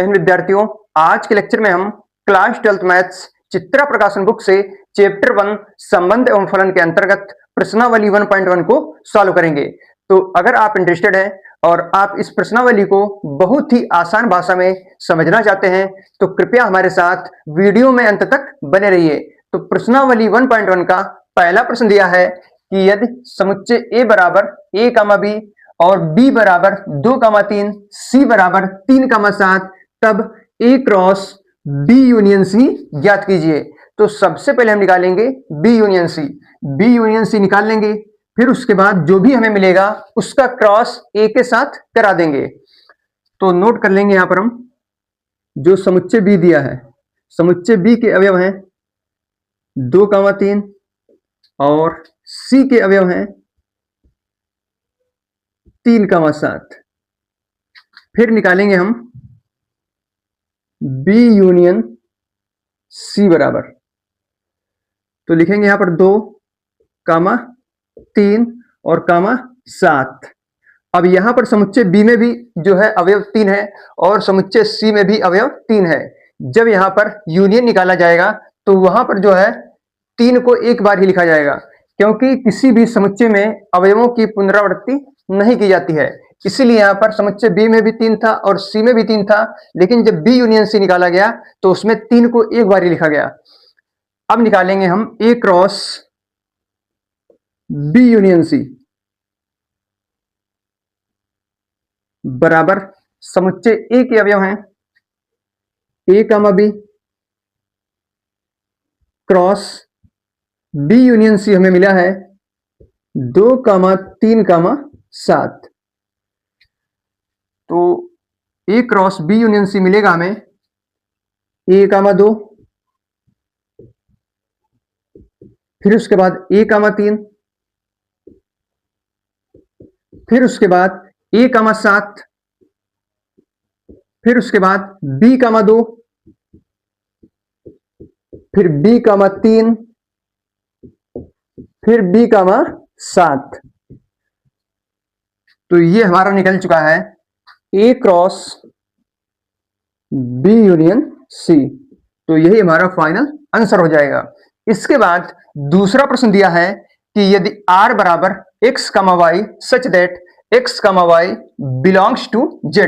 विद्यार्थियों, आज के लेक्चर में हम क्लास 12th मैथ्स चित्रा प्रकाशन बुक से चैप्टर 1 संबंध एवं फलन के अंतर्गत प्रश्नावली 1.1 को सॉल्व करेंगे। तो अगर आप इंटरेस्टेड हैं और आप इस प्रश्नावली को बहुत ही आसान भाषा में समझना चाहते हैं तो कृपया हमारे साथ वीडियो में अंत तक बने रहिए। तो प्रश्नावली 1.1 का पहला प्रश्न दिया है कि यदि समुच्चय a बराबर a, b और b बराबर 2, 3, c बराबर 3, 7 तब A cross B union C ज्ञात कीजिए। तो सबसे पहले हम निकालेंगे B union C। B union C निकाल लेंगे, फिर उसके बाद जो भी हमें मिलेगा उसका क्रॉस A के साथ करा देंगे। तो नोट कर लेंगे यहां पर हम जो समुच्चय B दिया है, समुच्चय B के अवयव हैं 2, 3 और C के अवयव हैं 3, 7। फिर निकालेंगे हम B यूनियन C बराबर, तो लिखेंगे यहां पर 2, 3 और 7। अब यहां पर समुच्चय B में भी जो है अवयव 3 है और समुच्चय C में भी अवयव 3 है। जब यहां पर यूनियन निकाला जाएगा तो वहां पर जो है 3 को एक बार ही लिखा जाएगा, क्योंकि किसी भी समुच्चय में अवयवों की पुनरावृत्ति नहीं की जाती है। इसीलिए यहां पर समुच्चय B में भी 3 था और C में भी 3 था, लेकिन जब B यूनियन C निकाला गया तो उसमें 3 को एक बार ही लिखा गया। अब निकालेंगे हम A cross B union C बराबर समुच्चय A के अवयव हैं A, B cross B union C हमें मिला है 2, 3, 7। तो A cross B union C मिलेगा हमें A, 2, फिर उसके बाद A, 3, फिर उसके बाद A, 7, फिर उसके बाद B, 2, फिर B, 3, फिर B, 7। तो ये हमारा निकल चुका है A cross B union C। तो यही हमारा फाइनल आंसर हो जाएगा। इसके बाद दूसरा प्रश्न दिया है कि यदि R बराबर x, y such that x, y belongs to z,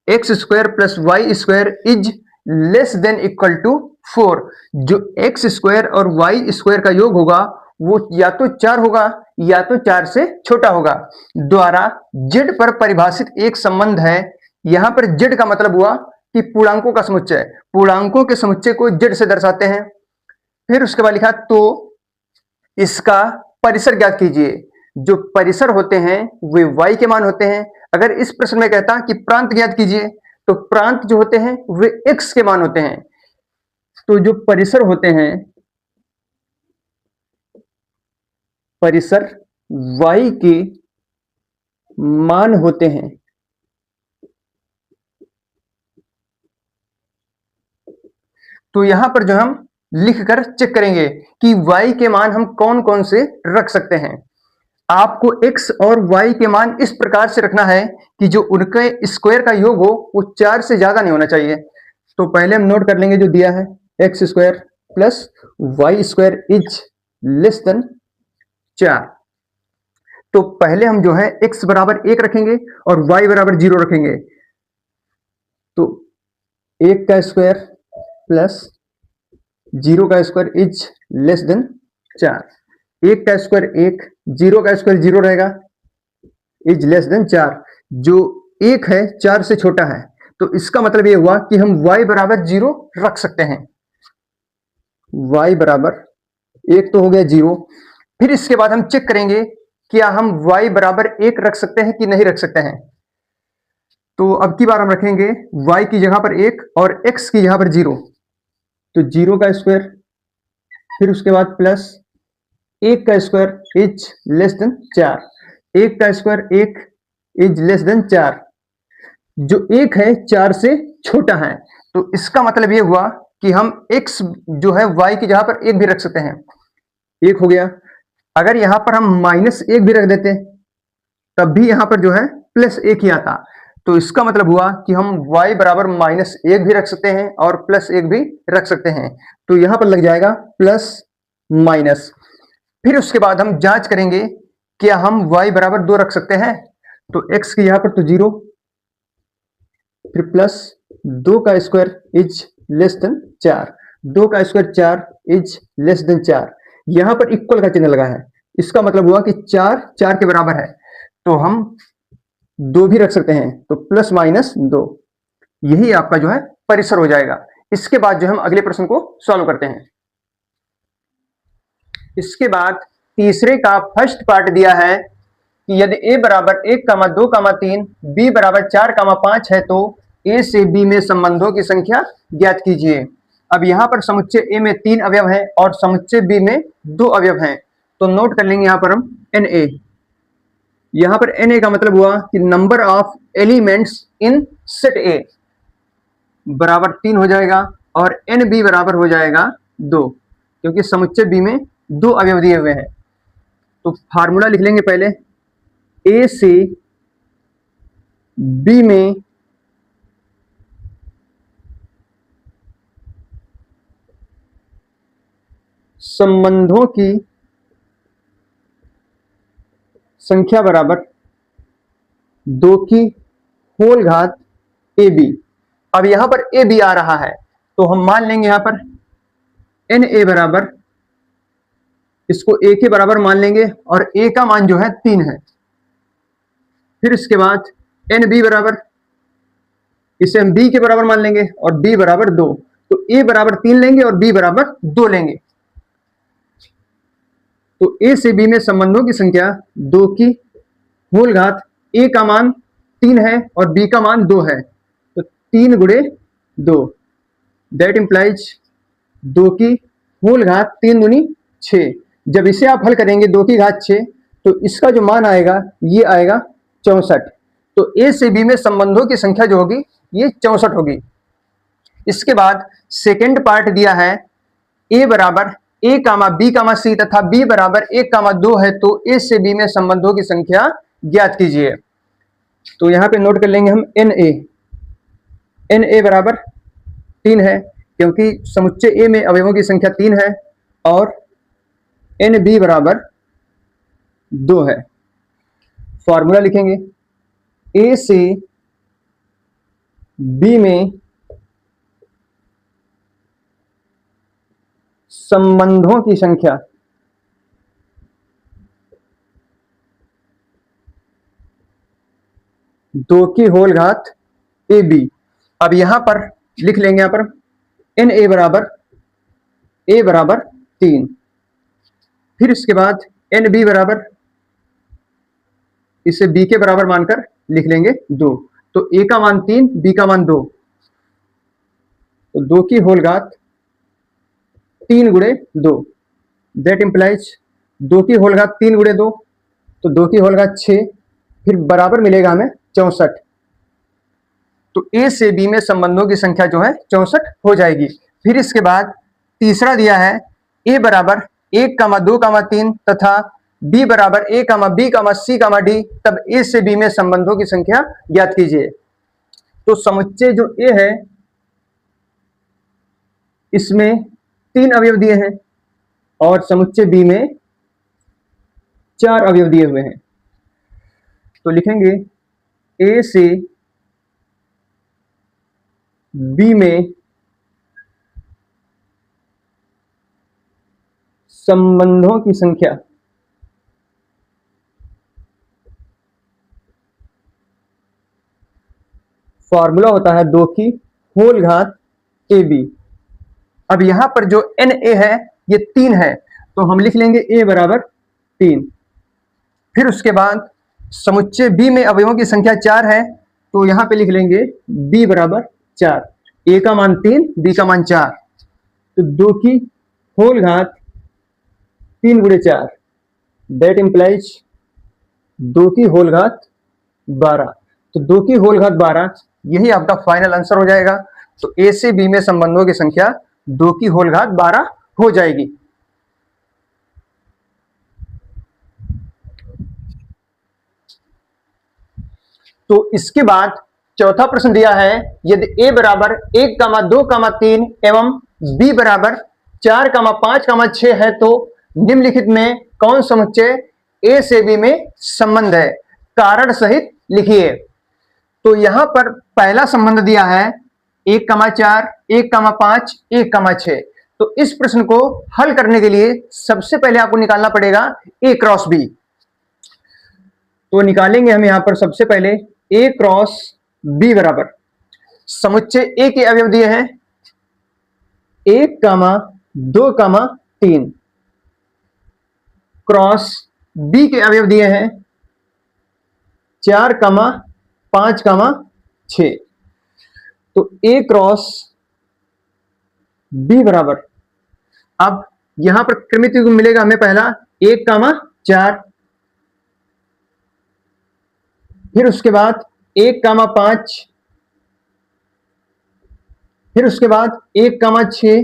x square plus y square is less than equal to 4। जो x स्क्वायर और y स्क्वायर का योग होगा वो या तो 4 होगा या तो 4 से छोटा होगा, द्वारा z पर परिभाषित एक संबंध है। यहां पर z का मतलब हुआ कि पूर्णांकों का समुच्चय, पूर्णांकों के समुच्चय को z से दर्शाते हैं। फिर उसके बाद लिखा तो इसका परिसर ज्ञात कीजिए। जो परिसर होते हैं वे y के मान होते हैं। अगर इस प्रश्न में कहता कि प्रांत ज्ञात कीजिए तो प्रांत जो होते हैं वे x के मान होते हैं। तो जो परिसर होते हैं, परिसर y के मान होते हैं। तो यहां पर जो हम लिखकर चेक करेंगे कि y के मान हम कौन कौन से रख सकते हैं। आपको x और y के मान इस प्रकार से रखना है कि जो उनके स्क्वायर का योग हो वो 4 से ज्यादा नहीं होना चाहिए। तो पहले हम नोट कर लेंगे जो दिया है x square plus y square is less then 4। तो पहले हम जो है x बराबर 1 रखेंगे और y बराबर 0 रखेंगे। तो 1 का स्क्वायर प्लस 0 का स्क्वायर इज लेस देन 4। 1 का स्क्वायर 1, 0 का स्क्वायर 0 रहेगा, इज लेस देन 4। जो 1 है 4 से छोटा है, तो इसका मतलब यह हुआ कि हम y बराबर 0 रख सकते हैं। y बराबर 1 तो हो गया 0। फिर इसके बाद हम चेक करेंगे क्या हम y बराबर 1 रख सकते हैं कि नहीं रख सकते हैं। तो अब की बार हम रखेंगे y की जगह पर 1 और x की जगह पर 0। तो 0 का स्क्वायर, फिर उसके बाद प्लस 1 का स्क्वायर इज लेस देन 4। 1 का स्क्वायर 1 इज लेस देन 4। जो 1 है 4 से छोटा है, तो इसका मतलब यह हुआ कि हम x जो है y की जगह पर 1 भी रख सकते हैं। 1 हो गया। अगर यहां पर हम -1 भी रख देते तब भी यहां पर जो है +1 ही आता। तो इसका मतलब हुआ कि हम y बराबर -1 भी रख सकते हैं और +1 भी रख सकते हैं। तो यहां पर लग जाएगा प्लस माइनस। फिर उसके बाद हम जांच करेंगे क्या हम y बराबर 2 रख सकते हैं। तो x की यहां पर तो 0, फिर प्लस 2 का स्क्वायर इज लेस देन 4, 2 का स्क्वायर 4 इज लेस देन 4। यहां पर इक्वल का चिन्ह लगा है, इसका मतलब हुआ कि 4 4 के बराबर है, तो हम 2 भी रख सकते हैं। तो प्लस माइनस 2, यही आपका जो है परिसर हो जाएगा। इसके बाद जो हम अगले प्रश्न को सॉल्व करते हैं। इसके बाद तीसरे का फर्स्ट पार्ट दिया है कि यदि a बराबर 1,2,3 b बराबर 4,5 है तो a से b में संबंधों की संख्या ज्ञात कीजिए। अब यहां पर समुच्चय a में 3 अवयव हैं और समुच्चय b में 2 अवयव हैं, तो नोट कर लेंगे यहां पर हम na। यहां पर na का मतलब हुआ कि number of elements in set a बराबर 3 हो जाएगा और nb बराबर हो जाएगा 2, क्योंकि समुच्चय b में 2 अवयव दिए हुए हैं। तो फार्मूला लिख लेंगे पहले, a से b में संबंधों की संख्या बराबर 2 की होल घात ab। अब यहां पर ab आ रहा है तो हम मान लेंगे यहां पर na बराबर, इसको a के बराबर मान लेंगे और a का मान जो है 3 है। फिर इसके बाद nb बराबर, इसे हम b के बराबर मान लेंगे और b बराबर 2, तो a बराबर 3 लेंगे और b बराबर 2 लेंगे। तो a से b में संबंधों की संख्या 2 की होल घात, a का मान 3 है और b का मान 2 है, तो 3 गुणे 2, दैट इंप्लाइज 2 की होल घात 3 दूनी 6। जब इसे आप हल करेंगे 2 की घात 6, तो इसका जो मान आएगा ये आएगा 64। तो a से b में संबंधों की संख्या जो होगी ये 64 होगी। इसके बाद सेकेंड पार्ट दिया है a बराबर a comma b comma c तथा b बराबर 1,2 है तो a से b में संबंधों की संख्या ज्ञात कीजिए। तो यहां पे नोट कर लेंगे हम na बराबर 3 है, क्योंकि समुच्चय a में अवयवों की संख्या 3 है, और nb बराबर 2 है। फॉर्मूला लिखेंगे, a से b में संबंधों की संख्या दो की होल घात ए बी। अब यहां पर लिख लेंगे, यहां पर एन ए बराबर 3। फिर इसके बाद एन बी बराबर, इसे बी के बराबर मानकर लिख लेंगे 2। तो ए का मान 3, बी का मान 2, तो 2 की होल घात 3 गुणे 2, दैट इंप्लाइज 2 की होल घात 3 गुणे 2, तो 2 की होल घात 6, फिर बराबर मिलेगा हमें 64। तो ए से बी में संबंधों की संख्या जो है 64 हो जाएगी। फिर इसके बाद तीसरा दिया है ए बराबर 1,2,3 तथा बी बराबर a,b,c,d, तब ए से बी में संबंधों की संख्या ज्ञात कीजिए। तो समुच्चय जो ए है इसमें 3 अवयव दिए हैं और समुच्चय बी में 4 अवयव दिए हुए हैं। तो लिखेंगे ए से बी में संबंधों की संख्या फॉर्मूला होता है 2 की होल घात ए बी। अब यहां पर जो एन ए है ये 3 है, तो हम लिख लेंगे ए बराबर 3। फिर उसके बाद समुच्चय बी में अवयवों की संख्या 4 है, तो यहां पे लिख लेंगे बी बराबर 4। ए का मान 3, बी का मान 4, तो 2 की होल घात 3 गुणे 4, दैट इंप्लाइज 2 की होल घात 12। तो 2 की होल घात 12, यही आपका फाइनल आंसर हो जाएगा। तो ए से बी में संबंधों की संख्या 2 की होल घात 12 हो जाएगी। तो इसके बाद चौथा प्रश्न दिया है, यदि a बराबर 1, 2, 3 एवं b बराबर 4, 5, 6 है तो निम्नलिखित में कौन समुच्चय a से b में संबंध है, कारण सहित लिखिए। तो यहां पर पहला संबंध दिया है 1, 4, 1, 5, 1, 6। तो इस प्रश्न को हल करने के लिए सबसे पहले आपको निकालना पड़ेगा a क्रॉस b। तो निकालेंगे हम यहां पर सबसे पहले a क्रॉस b बराबर समुच्चय a के अवयव दिए हैं 1, 2, 3 क्रॉस b के अवयव दिए हैं 4, 5, 6। तो a क्रॉस b बराबर, अब यहां पर क्रमित युग्म मिलेगा हमें पहला 1, 4, फिर उसके बाद 1, 5, फिर उसके बाद 1, 6,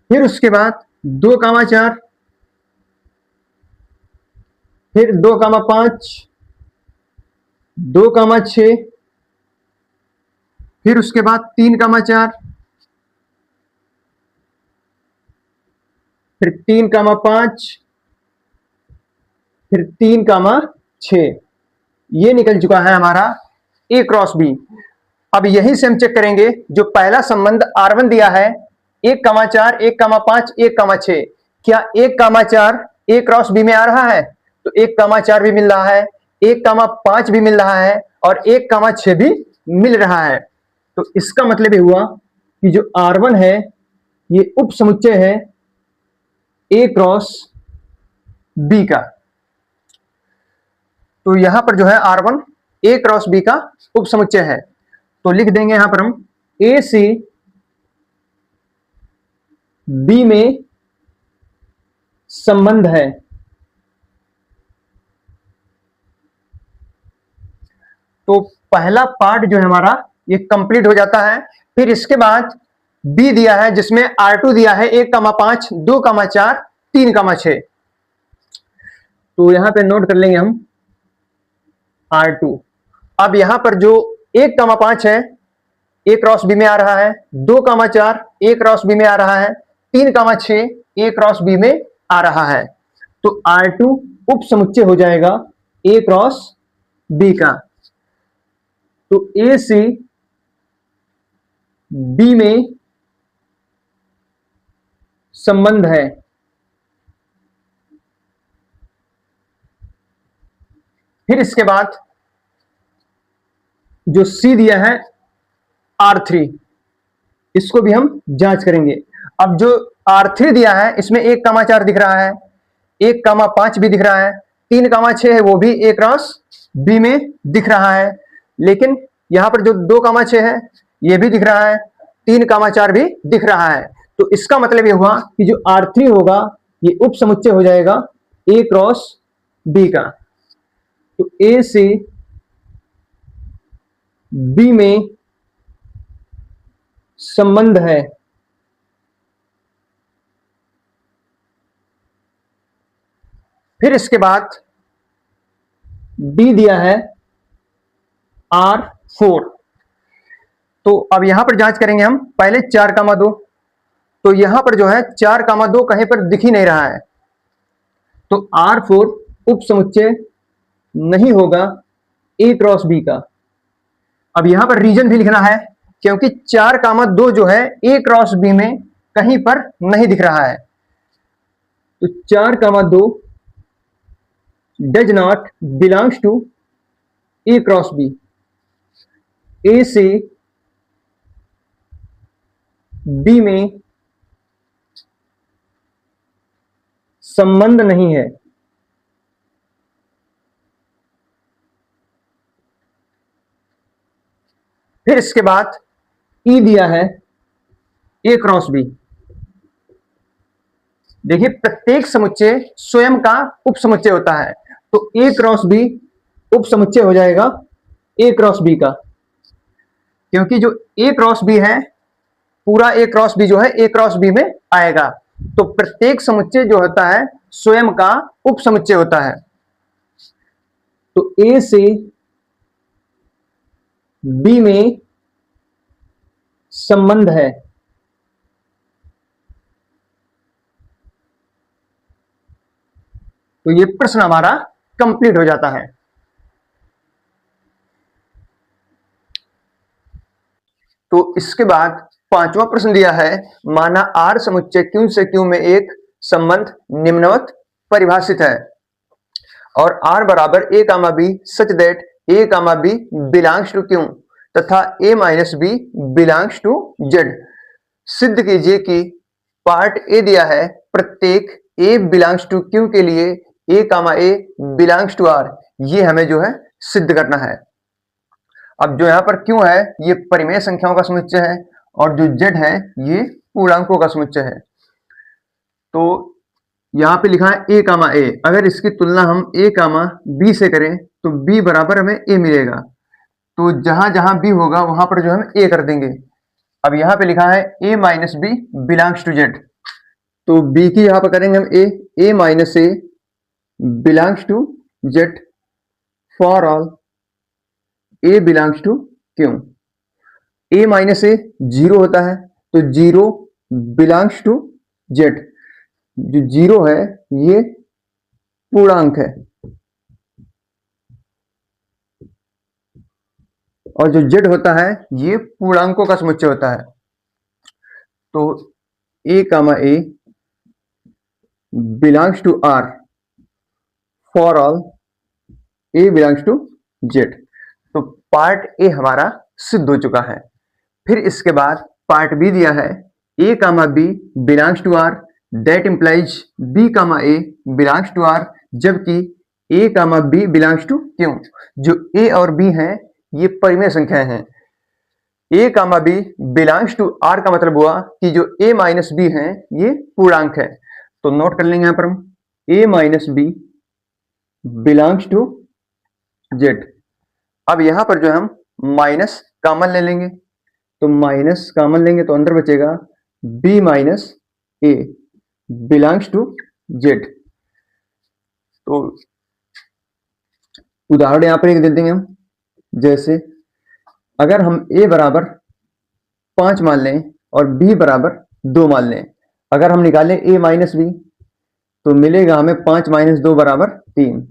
फिर उसके बाद 2, 4, फिर 2, 5, 2, 6, फिर उसके बाद 3, 4, फिर 3, 5, फिर 3, 6। ये निकल चुका है हमारा a क्रॉस b। अब यहीं से हम चेक करेंगे जो पहला संबंध R1 दिया है 1, 4, 1, 5, 1, 6, क्या 1, 4 a क्रॉस b में आ रहा है? तो 1, 4 भी मिल रहा है, 1, 5 भी मिल रहा है और 1, 6 भी मिल रहा है। तो इसका मतलब ये हुआ कि जो R1 है ये उप समुच्चय है a क्रॉस b का। तो यहां पर जो है R1 a क्रॉस b का उप समुच्चय है। तो लिख देंगे यहां पर हम a से b में संबंध है। तो पहला पार्ट जो है हमारा ये कंप्लीट हो जाता है। फिर इसके बाद b दिया है जिसमें R2 दिया है 1, 5, 2, 4, 3, 6। तो यहां पे नोट कर लेंगे हम R2। अब यहां पर जो 1, 5 है a क्रॉस b में आ रहा है, 2, 4 a क्रॉस b में आ रहा है, 3, 6 a क्रॉस b में आ रहा है। तो R2 उप समुच्चय हो जाएगा a क्रॉस b का। तो a से b में संबंध है। फिर इसके बाद जो C दिया है R3, इसको भी हम जांच करेंगे। अब जो R3 दिया है इसमें 1, 4 दिख रहा है, 1, 5 भी दिख रहा है, 3, 6 है वो भी a क्रॉस b में दिख रहा है। लेकिन यहां पर जो 2, 6 है ये भी दिख रहा है, 3, 4 भी दिख रहा है। तो इसका मतलब ये हुआ कि जो R3 होगा ये उप समुच्चय हो जाएगा a क्रॉस b का। तो a से b में संबंध है। फिर इसके बाद d दिया है R4। तो अब यहां पर जांच करेंगे हम पहले 4, 2। तो यहां पर जो है 4, 2 कहीं पर दिख ही नहीं रहा है। तो R4 उप समुच्चय नहीं होगा a क्रॉस b का। अब यहां पर रीजन भी लिखना है क्योंकि 4, 2 जो है a क्रॉस b में कहीं पर नहीं दिख रहा है। तो 4, 2 does not belongs to a cross b। a से b में संबंध नहीं है। फिर इसके बाद E दिया है a क्रॉस b। देखिए प्रत्येक समुच्चय स्वयं का उप समुच्चय होता है। तो a क्रॉस b उप समुच्चय हो जाएगा a क्रॉस b का, क्योंकि जो a क्रॉस b है पूरा a क्रॉस b जो है a क्रॉस b में आएगा। तो प्रत्येक समुच्चय जो होता है स्वयं का उप समुच्चय होता है। तो a से बी में संबंध है, तो ये प्रश्न हमारा कंप्लीट हो जाता है। तो इसके बाद पांचवा प्रश्न दिया है, माना आर समुच्चय क्यू से क्यू में एक संबंध निम्नवत परिभाषित है और आर बराबर A comma B such that A comma B belongs to Q तथा A minus B belongs to Z. सिद्ध कीजिए कि पार्ट ए दिया है, प्रत्येक ए बिलोंग्स टू क्यू के लिए ए comma A belongs to are, ये हमें जो है सिद्ध करना है। अब जो यहाँ पर क्यू है ये परिमेय संख्याओं का समुच्चय है और जो जेड है ये पूर्णांकों का समुच्चय है। तो यहाँ पे लिखा है ए कामा ए, अगर इसकी तुलना हम ए कामा बी से करें तो बी बराबर हमें ए मिलेगा, तो जहां जहां बी होगा वहां पर जो हम ए कर देंगे। अब यहाँ पे लिखा है A minus B belongs to Z, तो बी की यहाँ पर करेंगे हम A minus A belongs to Z for all A belongs to Q. A minus A zero होता है, तो जीरो बिलोंग्स टू जेड, जो जीरो है ये पूर्णांक है और जो जेड होता है ये पूर्णांकों का समुच्चय होता है। तो A comma A belongs to R for all A belongs to Z. तो पार्ट ए हमारा सिद्ध हो चुका है। फिर इसके बाद पार्ट बी दिया है, A comma B belongs to R that implies B comma A belongs to R, जबकि A comma B belongs to Q. जो ए और बी हैं ये परिमेय संख्याएं हैं। A comma B belongs to R का मतलब हुआ कि जो ए माइनस बी है ये पूर्णांक है, तो नोट कर लेंगे यहां पर हम A minus B belongs to Z. अब यहां पर जो हम माइनस कॉमन ले लेंगे, तो माइनस कॉमन लेंगे तो अंदर बचेगा B minus A belongs to Z. तो उदाहरण यहां पर एक दे देंगे हम, जैसे अगर हम a बराबर 5 मान लें और b बराबर 2 मान लें, अगर हम निकालें a माइनस बी तो मिलेगा हमें 5 माइनस 2 बराबर 3।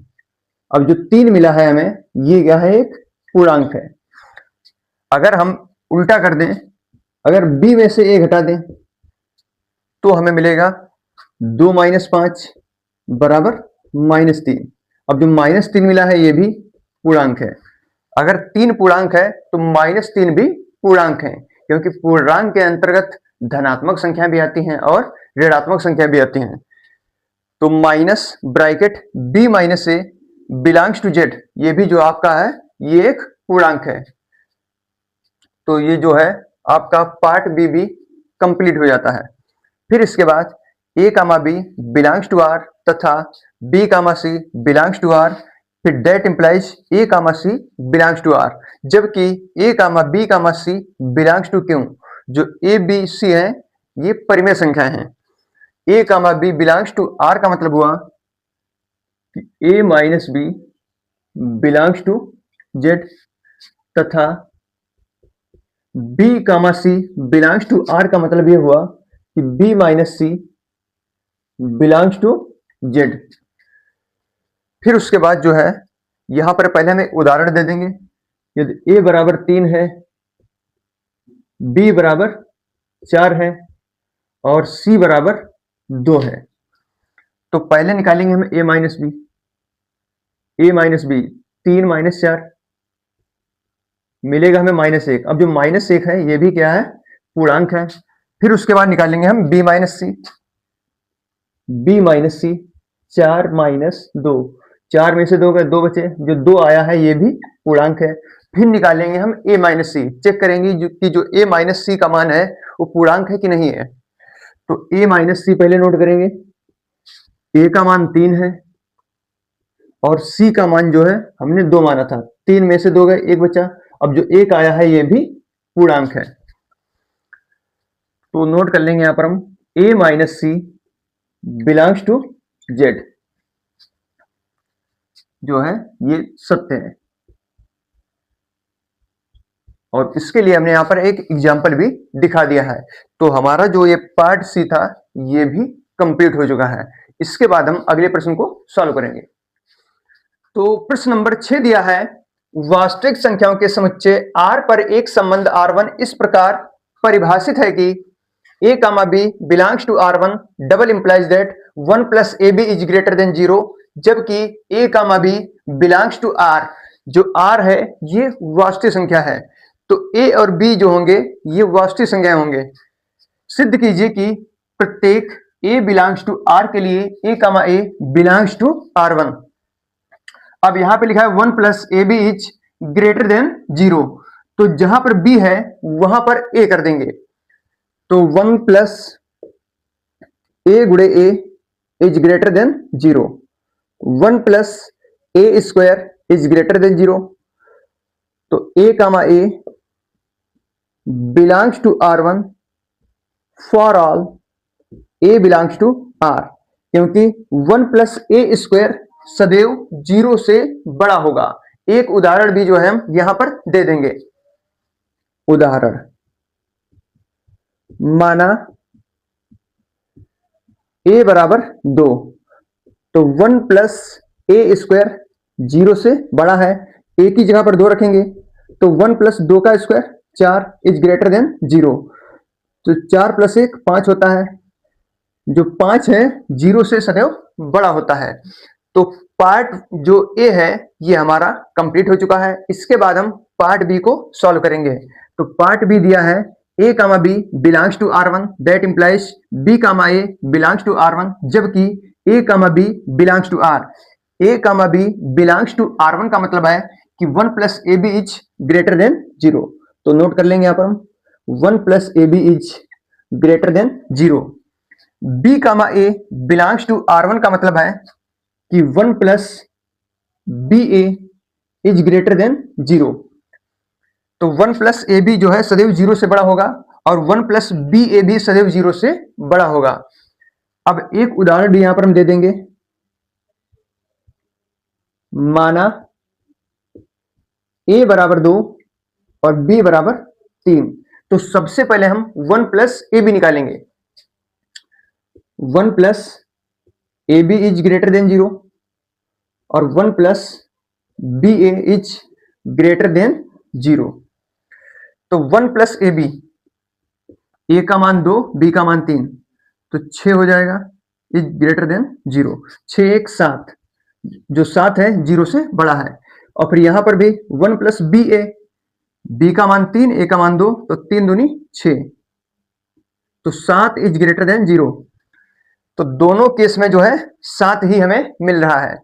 अब जो 3 मिला है हमें ये क्या है, एक पूर्णांक है। अगर हम उल्टा कर दें, अगर b में से a घटा दें तो हमें मिलेगा 2 माइनस 5 बराबर माइनस 3। अब जो माइनस 3 मिला है ये भी पूर्णांक है। अगर 3 पूर्णांक है तो माइनस 3 भी पूर्णांक है, क्योंकि पूर्णांक के अंतर्गत धनात्मक संख्या भी आती हैं और ऋणात्मक संख्या भी आती हैं। तो minus bracket B minus A belongs to Z, ये भी जो आपका है ये एक पूर्णांक है। तो ये जो है आपका पार्ट बी भी कंप्लीट हो जाता है। फिर इसके बाद A comma B belongs to R तथा B comma C belongs to R, फिर that implies A comma C belongs to R, जबकि A comma B comma C belongs to Q. जो ए बी सी है ये परिमेय संख्याएं हैं। A comma B belongs to R का मतलब हुआ कि A minus B belongs to Z तथा B comma C belongs to R का मतलब यह हुआ कि B minus C belongs to Z. फिर उसके बाद जो है यहां पर पहले हमें उदाहरण दे देंगे। यदि a बराबर 3 है, b बराबर 4 है और c बराबर 2 है, तो पहले निकालेंगे हम a minus B. a minus B 3 minus 4 मिलेगा हमें माइनस 1। अब जो माइनस 1 है ये भी क्या है, पूर्णांक है। फिर उसके बाद निकालेंगे हम b माइनस सी। b माइनस सी 4 माइनस 2, 4 में से 2 गए 2 बचे, जो 2 आया है ये भी पूर्णांक है। फिर निकालेंगे हम a माइनस सी, चेक करेंगे कि जो a माइनस सी का मान है वो पूर्णांक है कि नहीं है। तो a माइनस सी पहले नोट करेंगे, a का मान 3 है और c का मान जो है हमने 2 माना था, 3 में से 2 गए 1 बचा। अब जो 1 आया है ये भी पूर्णांक है। तो नोट कर लेंगे यहां पर हम a minus C belongs to Z, जो है ये सत्य है। और इसके लिए हमने यहाँ पर एक एग्जाम्पल भी दिखा दिया है। तो हमारा जो ये पार्ट सी था ये भी कंप्लीट हो चुका है। इसके बाद हम अगले प्रश्न को सॉल्व करेंगे। तो प्रश्न नंबर 6 दिया है, वास्तविक संख्याओं के समुच्चय R पर एक संबंध R1 इस प्रकार परिभाषित है कि A, B belongs to R1 double implies that 1 plus AB is greater than 0, जबकि A, B belongs to R, जो R है ये वास्तविक संख्या है। तो A और B जो होंगे ये वास्तविक संख्या होंगे। सिद्ध कीजिए कि प्रत्येक A belongs to R के लिए A, A belongs to R1। अब यहां पे लिखा है 1 plus A B is greater than 0, तो जहां पर बी है वहां पर ए कर देंगे। तो 1 प्लस ए गुणे A is greater than 0, 1 plus A square is greater than 0। तो A belongs to R1 for all A belongs to R, क्योंकि 1 प्लस ए स्क्वायर सदैव 0 से बड़ा होगा। एक उदाहरण भी जो है हम यहां पर दे देंगे। उदाहरण, माना a बराबर 2, तो 1 प्लस ए स्क्वायर 0 से बड़ा है, a की जगह पर 2 रखेंगे, तो 1 प्लस 2 का स्क्वायर 4 इज ग्रेटर देन 0। तो 4 प्लस 1 5 होता है, जो 5 है 0 से सदैव बड़ा होता है। तो पार्ट जो ए है ये हमारा कंप्लीट हो चुका है। इसके बाद हम पार्ट बी को सॉल्व करेंगे। तो पार्ट बी दिया है A, B belongs to R1 that implies B, A belongs to R1, जबकि A, B belongs to R। A, B belongs to R1 का मतलब है कि 1 plus A B is greater than 0। तो नोट कर लेंगे यहां पर हम 1 plus A B is greater than 0। B, A belongs to R1 का मतलब है कि 1 plus B A is greater than 0। तो 1 प्लस ए बी जो है सदैव 0 से बड़ा होगा और 1 प्लस बी ए भी सदैव 0 से बड़ा होगा। अब एक उदाहरण भी यहां पर हम दे देंगे। माना ए बराबर 2 और बी बराबर 3, तो सबसे पहले हम 1 प्लस ए बी निकालेंगे। 1 plus A B is greater than 0 और 1 plus B A is greater than 0। तो 1 प्लस ए बी, ए का मान 2, बी का मान 3, तो 6 हो जाएगा इज ग्रेटर देन 0। 6 1 7, जो 7 है 0 से बड़ा है। और फिर यहां पर भी 1 प्लस बी ए, बी का मान 3, ए का मान 2, तो 3 दूनी 6, तो 7 इज ग्रेटर देन 0। तो दोनों केस में जो है 7 ही हमें मिल रहा है।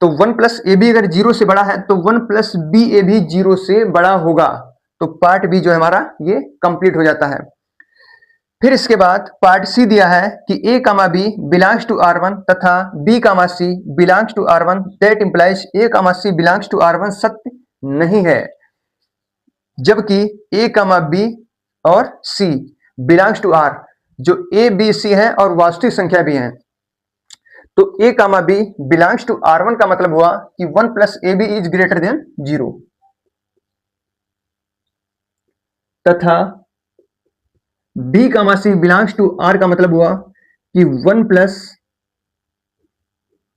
तो 1 प्लस ए बी अगर 0 से बड़ा है तो 1 प्लस बी ए भी 0 से बड़ा होगा। तो पार्ट बी जो है हमारा ये कंप्लीट हो जाता है। फिर इसके बाद पार्ट सी दिया है कि ए, बी बिलोंग्स टू R1 तथा B, C belongs to R1 that implies A, C belongs to R1 सत्य नहीं है, जबकि ए, बी और सी बिलोंग्स टू R, जो ए बी सी है और वास्तविक संख्या भी है। तो ए, बी बिलोंग्स टू R1 का मतलब हुआ कि 1 plus A B is greater than 0, तथा B, C belongs to R का मतलब हुआ कि 1 प्लस,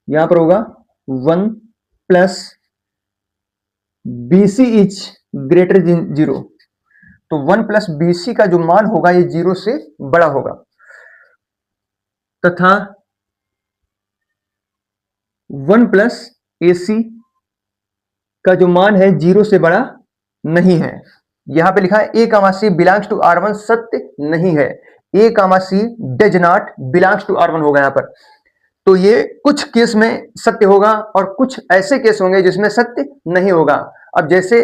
यहां पर होगा 1 plus B C is greater than 0। तो 1 प्लस बी सी का जो मान होगा ये 0 से बड़ा होगा, तथा 1 प्लस ए सी का जो मान है 0 से बड़ा नहीं है। यहां पे लिखा है A, C belongs to R1 सत्य नहीं है। A, C does not belongs to R1 होगा यहां पर। तो ये कुछ केस में सत्य होगा और कुछ ऐसे केस होंगे जिसमें सत्य नहीं होगा। अब जैसे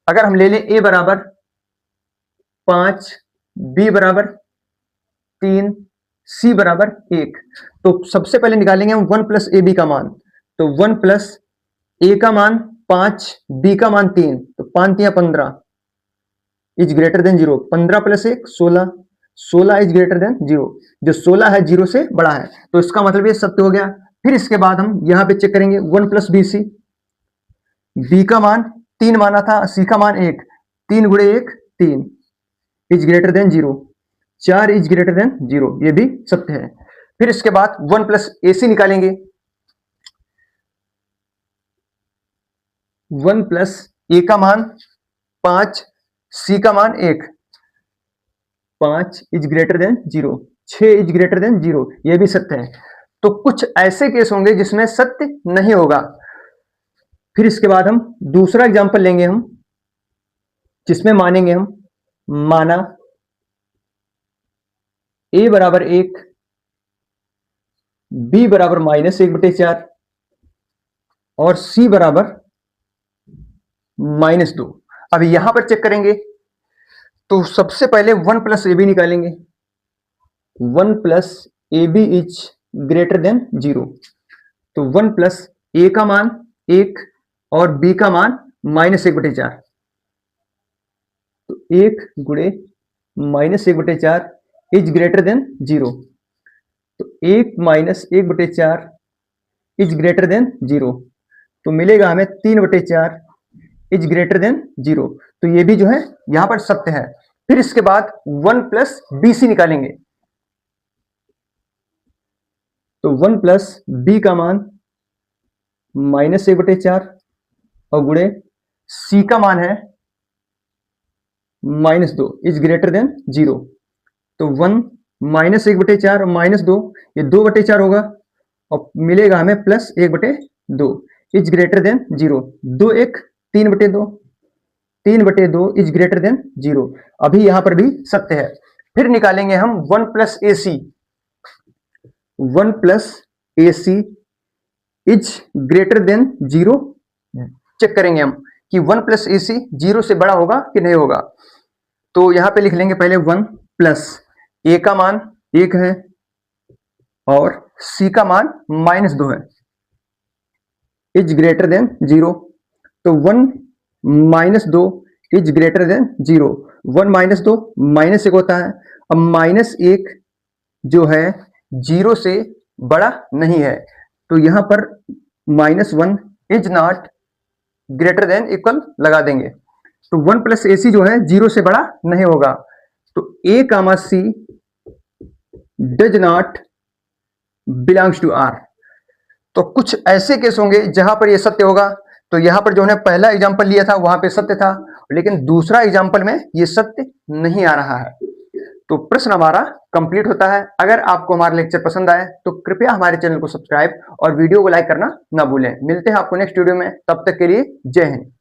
अगर हम ले लें ए बराबर 5, बी बराबर 3, सी बराबर 1, तो सबसे पहले निकालेंगे हम 1 प्लस ए बी का मान। तो 1 प्लस ए का मान 5, बी का मान 3, तो 5 3 15 is greater than 0। 15 plus 1 16, 16 is greater than 0, जो 16 है 0 से बड़ा है। तो इसका मतलब ये सत्य हो गया। फिर इसके बाद हम यहां पे चेक करेंगे 1 प्लस बी सी, बी का मान 3 माना था, सी का मान 1, 3 गुणे 1 3 is greater than 0, 4 is greater than 0, ये भी सत्य है। फिर इसके बाद 1 प्लस AC निकालेंगे। 1 प्लस A का मान 5, C का मान 1, 5 is greater than 0, 6 is greater than 0, ये भी सत्य है। तो कुछ ऐसे केस होंगे जिसमें सत्य नहीं होगा। फिर इसके बाद हम दूसरा एग्जांपल लेंगे हम, जिसमें मानेंगे हम, माना A बराबर 1, B बराबर -1/4 और C बराबर -2। अब यहां पर चेक करेंगे तो सबसे पहले 1 प्लस AB निकालेंगे। 1 plus AB is greater than 0, तो 1 प्लस A का मान 1 और B का मान -1/4, तो 1 गुणे -1/4 इज ग्रेटर देन 0, तो 1 माइनस 1/4 इज ग्रेटर देन 0, तो मिलेगा हमें 3/4 इज ग्रेटर देन 0, तो ये भी जो है यहां पर सत्य है। फिर इसके बाद 1 प्लस BC निकालेंगे, तो 1 प्लस B का मान -1/4 और गुणे C का मान है -2 इज ग्रेटर देन 0, तो 1 -1/4 और -2, ये 2/4 होगा और मिलेगा हमें +1/2 is greater than 0, 2 1 3/2, 3/2 is greater than 0, अभी यहां पर भी सत्य है। फिर निकालेंगे हम 1 plus AC, 1 plus AC is greater than 0, check करेंगे हम कि 1 प्लस AC 0 से बड़ा होगा कि नहीं होगा। तो यहां पे लिख लेंगे पहले 1 प्लस A का मान 1 है और C का मान -2 है, इज ग्रेटर देन 0, तो 1 -2 इज ग्रेटर देन 0, 1 -2 -1 होता है। अब -1 जो है 0 से बड़ा नहीं है, तो यहां पर -1 is not greater than equal लगा देंगे, तो 1 प्लस AC जो है 0 से बड़ा नहीं होगा, तो A comma C does not belongs to R। तो कुछ ऐसे केस होंगे जहां पर ये सत्य होगा। तो यहां पर जो हमने पहला एग्जांपल लिया था वहां पे सत्य था, लेकिन दूसरा एग्जांपल में ये सत्य नहीं आ रहा है। तो प्रश्न हमारा कंप्लीट होता है। अगर आपको हमारा लेक्चर पसंद आए तो कृपया हमारे चैनल को सब्सक्राइब और वीडियो को लाइक करना ना भूलें। मिलते हैं आपको नेक्स्ट वीडियो में, तब तक के लिए जय हिंद।